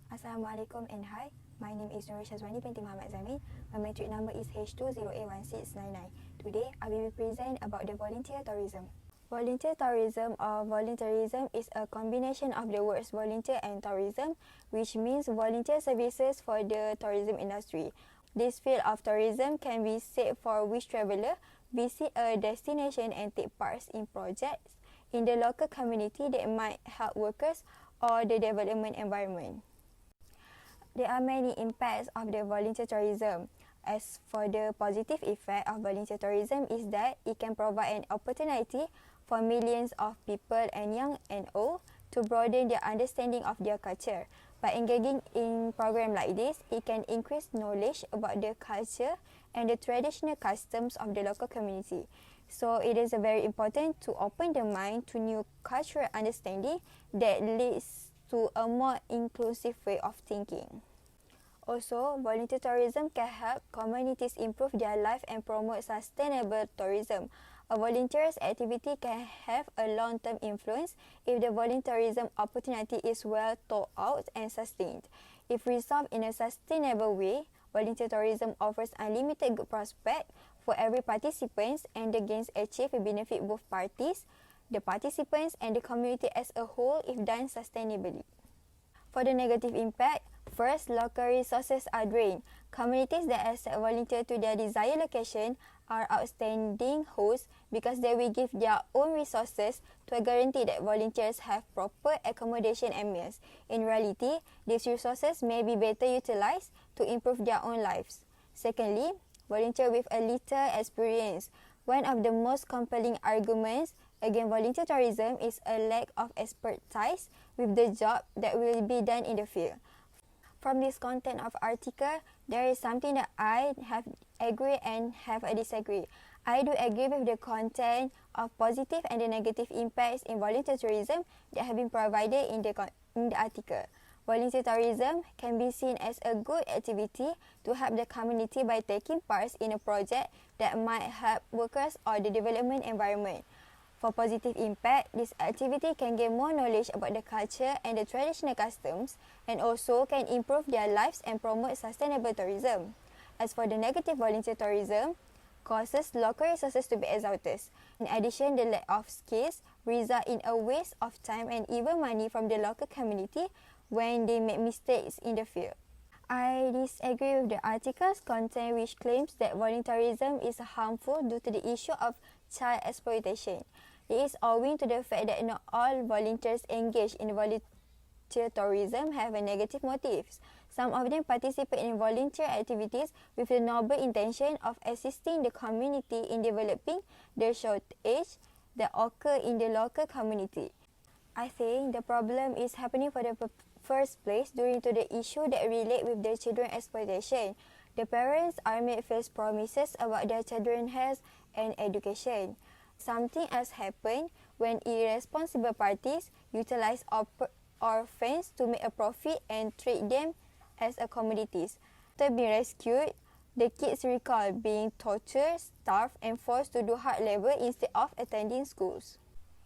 Assalamualaikum and hi. My name is Nur Shazwani binti Muhammad Zamin. My metric number is H20A1699. Today, I will present about the volunteer tourism. Volunteer tourism or volunteerism is a combination of the words volunteer and tourism, which means volunteer services for the tourism industry. This field of tourism can be said for which traveller visit a destination and take part in projects in the local community that might help workers or the development environment. There are many impacts of the volunteer tourism. As for the positive effect of volunteer tourism is that it can provide an opportunity for millions of people and young and old to broaden their understanding of their culture. By engaging in program like this, it can increase knowledge about the culture and the traditional customs of the local community. So it is very important to open the mind to new cultural understanding that leads to a more inclusive way of thinking. Also, volunteer tourism can help communities improve their life and promote sustainable tourism. A volunteer's activity can have a long-term influence if the volunteerism opportunity is well thought out and sustained. If resolved in a sustainable way, volunteer tourism offers unlimited good prospect for every participant, and the gains achieved will benefit both parties, the participants and the community as a whole if done sustainably. For the negative impact, first, local resources are drained. Communities that accept volunteers to their desired location are outstanding hosts because they will give their own resources to guarantee that volunteers have proper accommodation and meals. In reality, these resources may be better utilized to improve their own lives. Secondly, volunteers with a little experience. One of the most compelling arguments against volunteer tourism is a lack of expertise with the job that will be done in the field. From this content of article, there is something that I have agree and have a disagree. I do agree with the content of positive and the negative impacts in volunteer tourism that have been provided in the article. Volunteer tourism can be seen as a good activity to help the community by taking part in a project that might help workers or the development environment. For positive impact, this activity can gain more knowledge about the culture and the traditional customs and also can improve their lives and promote sustainable tourism. As for the negative volunteer tourism, causes local resources to be exhausted. In addition, the lack of skills result in a waste of time and even money from the local community when they make mistakes in the field. I disagree with the article's content which claims that volunteerism is harmful due to the issue of child exploitation. It is owing to the fact that not all volunteers engaged in volunteer tourism have a negative motives. Some of them participate in volunteer activities with the noble intention of assisting the community in developing the shortage that occur in the local community. I think the problem is happening for the first place during to the issue that relate with the children exploitation. The parents are made false promises about their children's health and education. Something else happen when irresponsible parties utilize orphans to make a profit and treat them as a commodities. After being rescued, the kids recall being tortured, starved and forced to do hard labor instead of attending schools.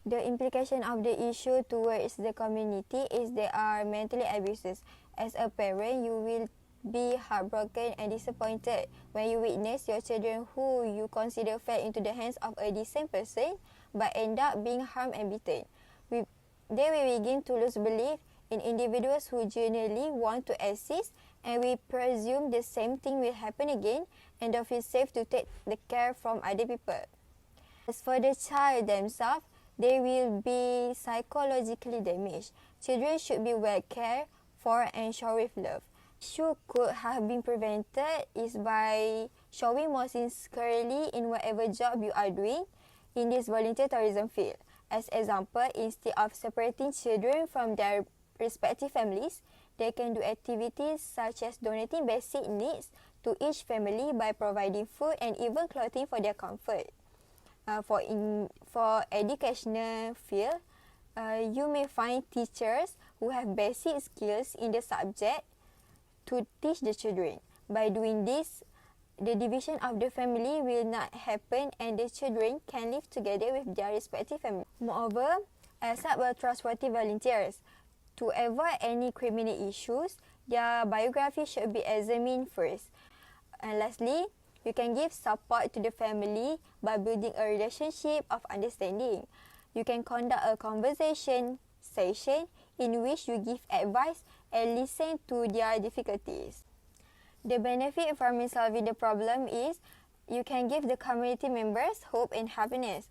The implication of the issue towards the community is they are mentally abuses. As a parent, you will be heartbroken and disappointed when you witness your children who you consider fell into the hands of a decent person but end up being harmed and beaten. They will begin to lose belief in individuals who genuinely want to assist, and we presume the same thing will happen again and don't feel safe to take the care from other people. As for the child themselves, they will be psychologically damaged. Children should be well cared for and showered with love. Issue could have been prevented is by showing more sincerely in whatever job you are doing in this volunteer tourism field. As example, instead of separating children from their respective families, they can do activities such as donating basic needs to each family by providing food and even clothing for their comfort. For educational field, you may find teachers who have basic skills in the subject to teach the children. By doing this, the division of the family will not happen and the children can live together with their respective families. Moreover, accept trustworthy volunteers. To avoid any criminal issues, their biography should be examined first. And lastly, you can give support to the family by building a relationship of understanding. You can conduct a conversation session in which you give advice and listen to their difficulties. The benefit from resolving the problem is you can give the community members hope and happiness.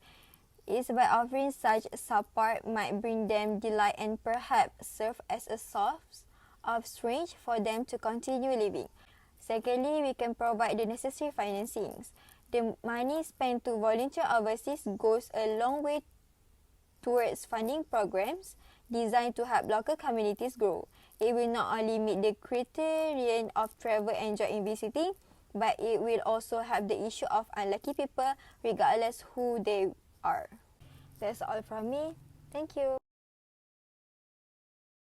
It's by offering such support might bring them delight and perhaps serve as a source of strength for them to continue living. Secondly, we can provide the necessary financings. The money spent to volunteer overseas goes a long way towards funding programs designed to help local communities grow. It will not only meet the criterion of travel and joy in visiting, but it will also help the issue of unlucky people regardless who they are. That's all from me. Thank you.